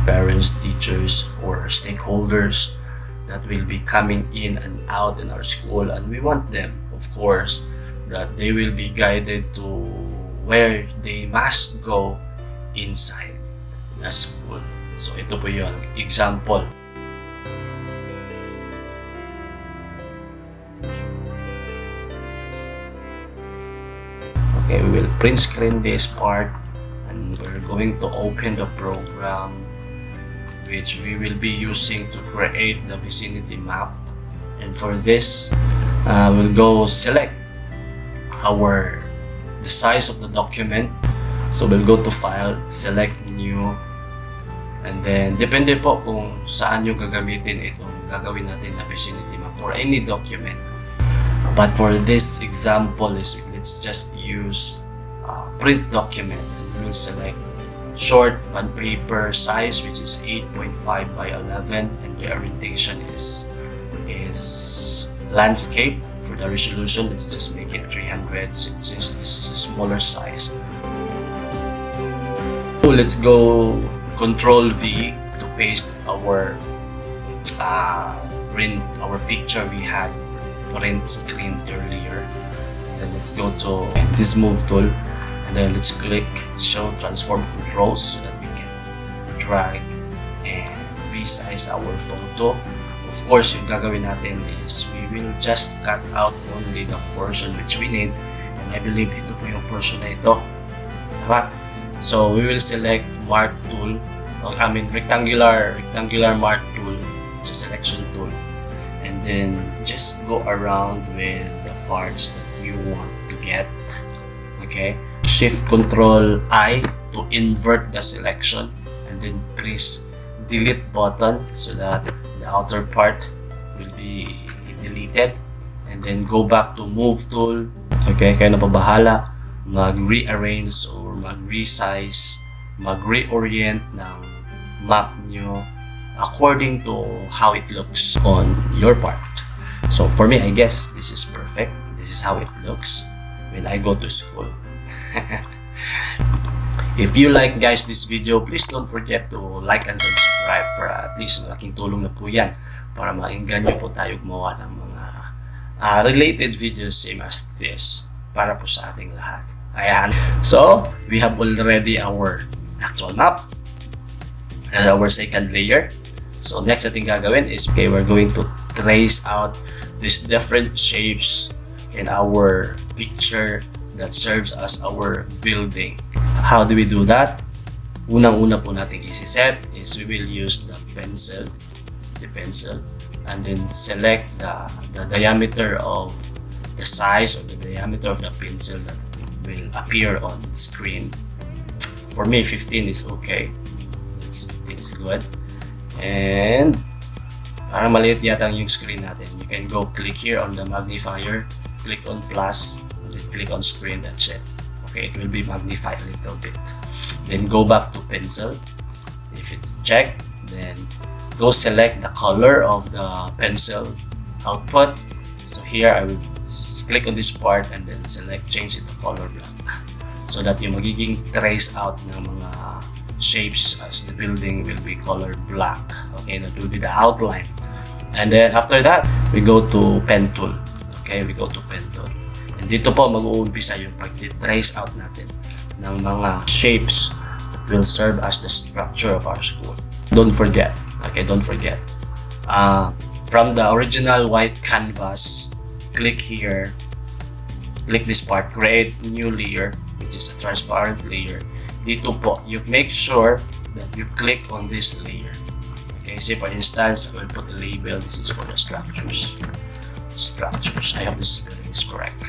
parents, teachers, or stakeholders that will be coming in and out in our school, and we want them, of course, that they will be guided to where they must go inside the school. So ito po yung example. Okay, we will print screen this part, and we're going to open the program which we will be using to create the vicinity map. And for this, we'll go select the size of the document. So we'll go to File, select New, and then depende po kung saan nyo gagamitin itong gagawin natin na vicinity map for any document. But for this example, let's just use print document, and we'll select short bond paper size, which is 8.5 by 11, and the orientation is landscape. For the resolution, let's just make it 300 since this is a smaller size. So let's go Control V to paste our picture we had print screen earlier. And then let's go to this move tool, and then let's click show transform controls so that we can drag and resize our photo. Of course, yung gagawin natin is we will just cut out only the portion which we need, and I believe ito po yung portion na ito. Tama? So we will select mark tool, rectangular mark tool. It's a selection tool, and then just go around with the parts that you want to get. Okay, Shift Control I to invert the selection, and then press delete button so that the outer part will be deleted, and then go back to move tool. Okay, kayo na pa bahala mag-rearrange or mag-resize, mag-reorient ng map nyo according to how it looks on your part. So for me, I guess this is perfect. This is how it looks when I go to school. If you like guys this video, please don't forget to like and subscribe para at least malaking tulong na po yan para maingganyo po tayo gumawa ng mga related videos same as this para po sa ating lahat. Ayan. So, we have already our actual map as our second layer. So, next natin gagawin is, okay, we're going to trace out these different shapes in our picture that serves as our building. How do we do that? Unang-una po natin isi-set is we will use the pencil, and then select the diameter of the size or the diameter of the pencil that will appear on the screen. For me, 15 is okay. 15 is good. And parang maliit yata yung screen natin. You can go click here on the magnifier, click on plus, and then click on screen, that's it. Okay, it will be magnified a little bit. Then go back to pencil. If it's checked, then go select the color of the pencil output. So here I will click on this part and then select change it to color black so that yung magiging trace out ng mga shapes as the building will be colored black. Okay, that will be the outline. And then after that, we go to pen tool. Okay, we go to pen tool. And dito po mag-uumpisa yung pag-trace out natin ng mga shapes that will serve as the structure of our school. Don't forget, okay, don't forget. From the original white canvas, click here, click this part, create new layer, which is a transparent layer. Dito po, you make sure that you click on this layer. Okay, say for instance, I will put a label, this is for the structures. I hope this spelling is correct.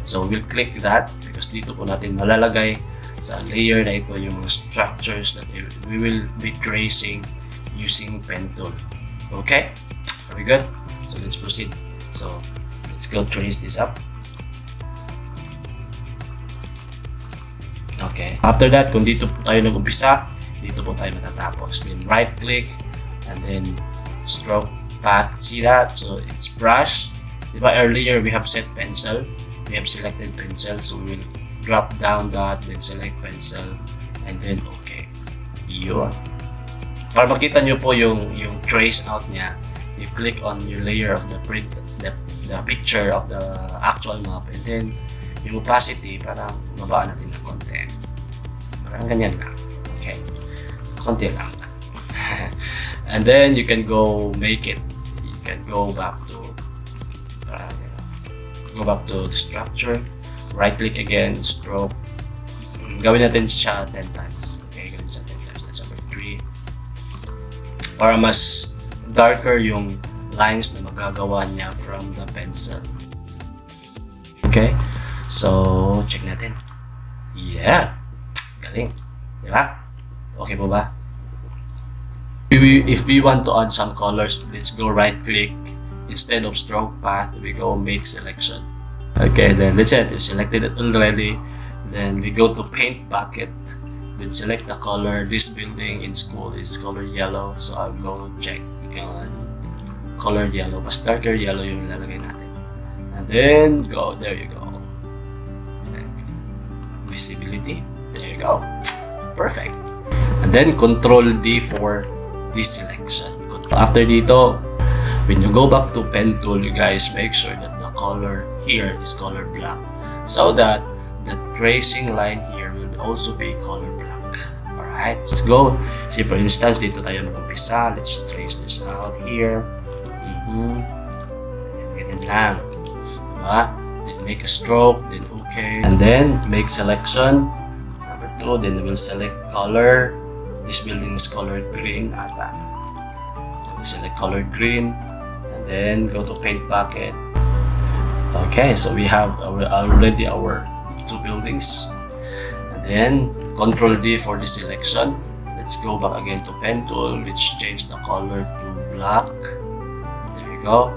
So we'll click that because dito po natin malalagay sa layer na ito yung mga structures that we will be tracing using pen tool. Okay? Are we good? So let's proceed. So let's go trace this up. Okay. After that, kung dito po tayo nag-umpisa, dito po tayo matatapos. Then right click and then stroke path. See that? So it's brush. Diba earlier we have set pencil. We have selected pencil. So we will drop down that, then select pencil, and then okay. Yun. Para makita nyo po yung trace out niya, you click on your layer of the print, the picture of the actual map, and then yung opacity, parang babaan natin ng konti. Parang ganyan lang. Okay? Konti lang. And then you can go make it. You can go back to the structure. Right click again, stroke. Gawin natin siya 10 times. Okay, gawin siya 10 times. That's number 3. Para mas darker yung lines na magagawa niya from the pencil. Okay? So, check natin. Yeah! Galing. Diba? Okay po ba? If we want to add some colors, let's go right click. Instead of stroke path, we go make selection. Okay, then let's say you selected it already. Then we go to paint bucket. Then select the color. This building in school is color yellow. So I'll go check on color yellow. Mas darker yellow yung lalagay natin. And then go. There you go. Visibility. There you go. Perfect. And then Control D for this selection. After dito, when you go back to pen tool, you guys make sure that the color here is color black, so that the tracing line here will also be color black. Alright, let's go. See, for instance, dito tayo mag-umpisa. Let's trace this out here. Ganyan lang. Diba? Then make a stroke, then okay. And then make selection. Number 2, then we'll select color. This building is colored green. Select colored green, and then go to paint bucket. Okay, so we have already our 2 buildings. And then Control D for the selection. Let's go back again to pen tool, which change the color to black. There you go.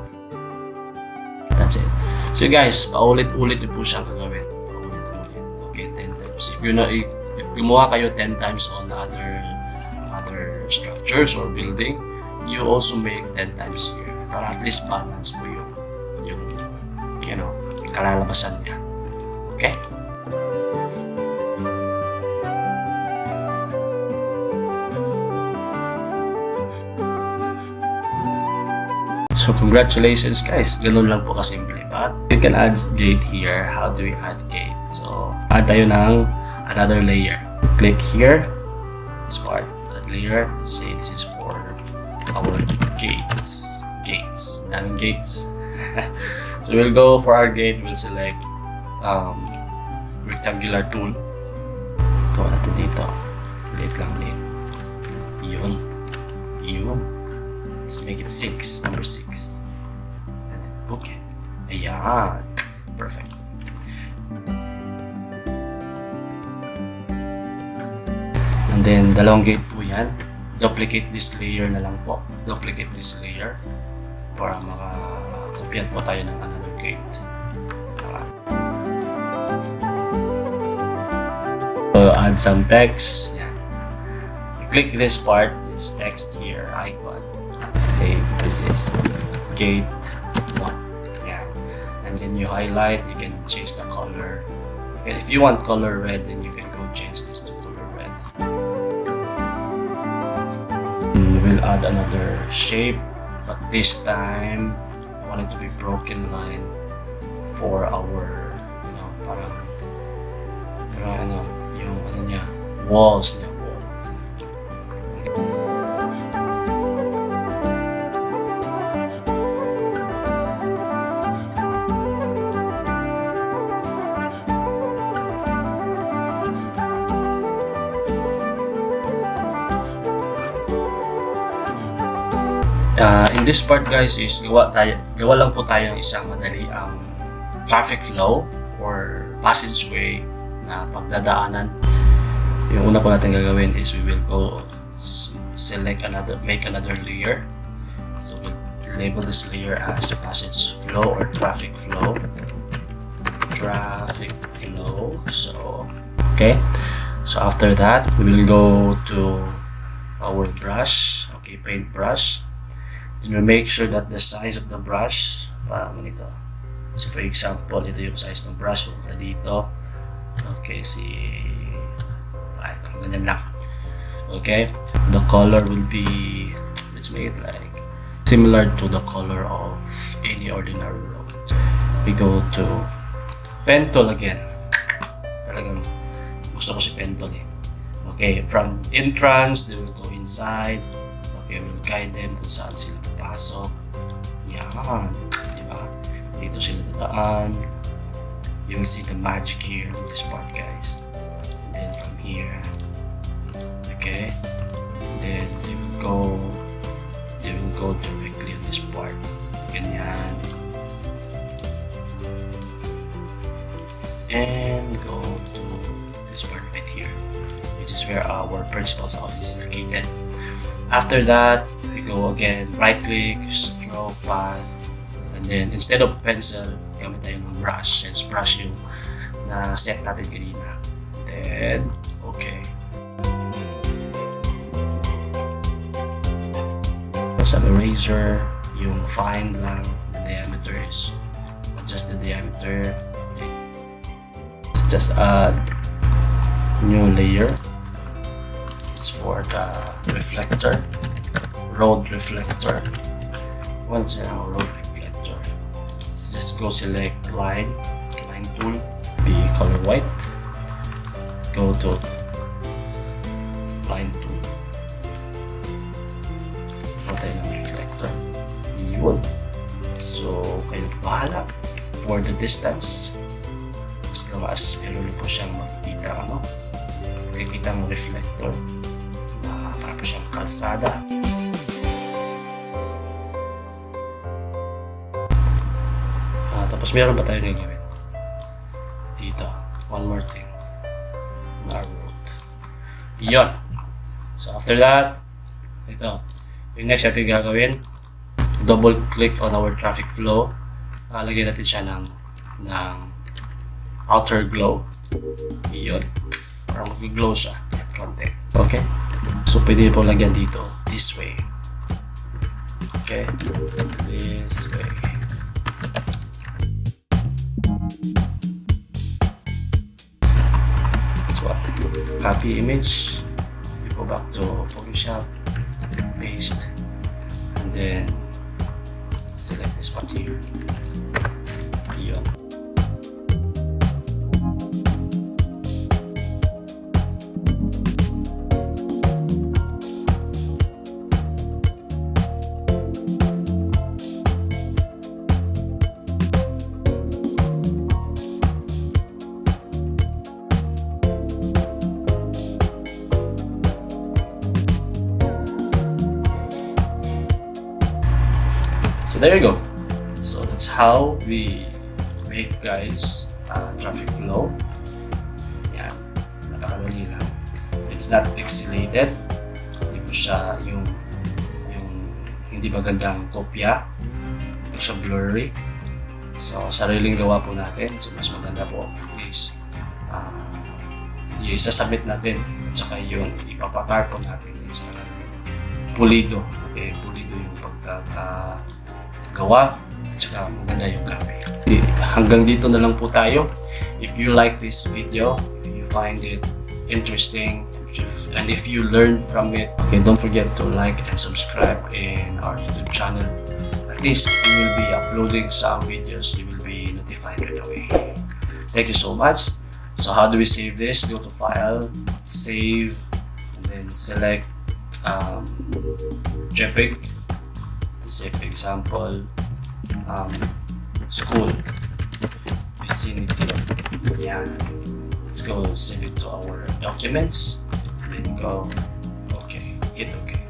That's it. So guys, paulit-ulit po siyang gagawin. Paulit-ulit. Okay, 10 times. If gumawa kayo 10 times on other structures or building, you also make 10 times here para at least balance po yung kalalabasan niya. Okay? So congratulations guys, ganun lang po kasimple. But you can add gate here. How do we add gate? So add tayo ng another layer. Click here, this part, add layer. Let's say this is for our gates. Daming gates. So we'll go for our gate. We'll select rectangular tool. Gawa natin dito. Liit lang. Yun. Let's make it 6. Number 6. And then okay. Ayan. Perfect. And then dalawang gate po yan. Duplicate this layer na lang po. Duplicate this layer para makakopyan po tayo ng another gate. So add some text. Yan. You click this part, this text here icon. Say this is gate 1. Yeah. And then you highlight. You can change the color. If you want color red, then you can go change this to color red. We'll add another shape, but this time I want it to be broken line for our, parang yung niya, walls. In this part guys is gawa lang po tayo ng isang madali ang traffic flow or passageway na pagdadaanan. Yung una po natin gagawin is we will go make another layer. So we'll label this layer as passage flow or traffic flow. So okay. So after that we will go to our brush. Okay, paint brush. Then we make sure that the size of the brush, parang ganito. So for example, ito yung size ng brush, pupunta dito. Okay, ganyan lang. Okay, the color will be, let's make it like similar to the color of any ordinary road. We go to pen tool again. Talagang gusto ko si pen tool eh. Okay, from entrance, they will go inside. Okay, we'll guide them kung saan sila papasok. Yan, diba? Dito sila dadaan. You'll see the magic here with this part, guys. And then from here, okay, and then they will go directly on this part. Ganyan. And go to this part right here, which is where our principal's office is located. After that, we go again, right click, stroke path, and then instead of pencil, gamit tayo ng brush, since brush yung na set natin kanina. Then, okay. Sa eraser, yung find lang, the diameter is, adjust the diameter. Just add new layer. It's for the reflector, road reflector. Once in our road reflector, let's just go select line tool, be color white. Go to line tool. Patay ng reflector. Yun. So kayo na bahala for the distance. Mas meron po siyang makikita ng reflector na para po siyang kalsada. Tapos meron pa tayo gagawin dito, one more thing na road. Yun. So after that, ito yung next natin gagawin, double click on our traffic flow. Lagyan natin siya ng outer glow. Iyon. Para mag-glow siya. Konti. Okay? So, pwede po lagyan dito. This way. Okay? This way. That's what. Copy image. We go back to Photoshop. Paste. And then, select this part here. Iyon. So there you go. So that's how we make, guys, traffic flow. Yan, napakadali lang. It's not pixelated. Hindi po siya yung hindi magandang kopya. Hindi po siya blurry. So sariling gawa po natin. So mas maganda po is yung isasubmit natin at saka yung ipapatar po natin is pulido. Okay, pulido yung pagkakagawa at saka maganda yung copy. Hanggang dito na lang po tayo. If you like this video, if you find it interesting, and if you learn from it, okay, don't forget to like and subscribe in our YouTube channel. At least we will be uploading some videos, you will be notified right away. Thank you so much. So how do we save this? Go to File, Save, and then select JPEG. Say for example, School Vicinity. Yeah. Let's go save it to our documents. Then go OK. Hit OK.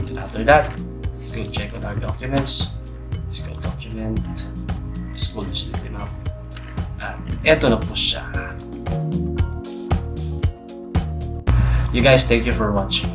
And after that, let's go check on our documents. Let's go Document, School Vicinity Map. At eto na po siya. You guys, thank you for watching.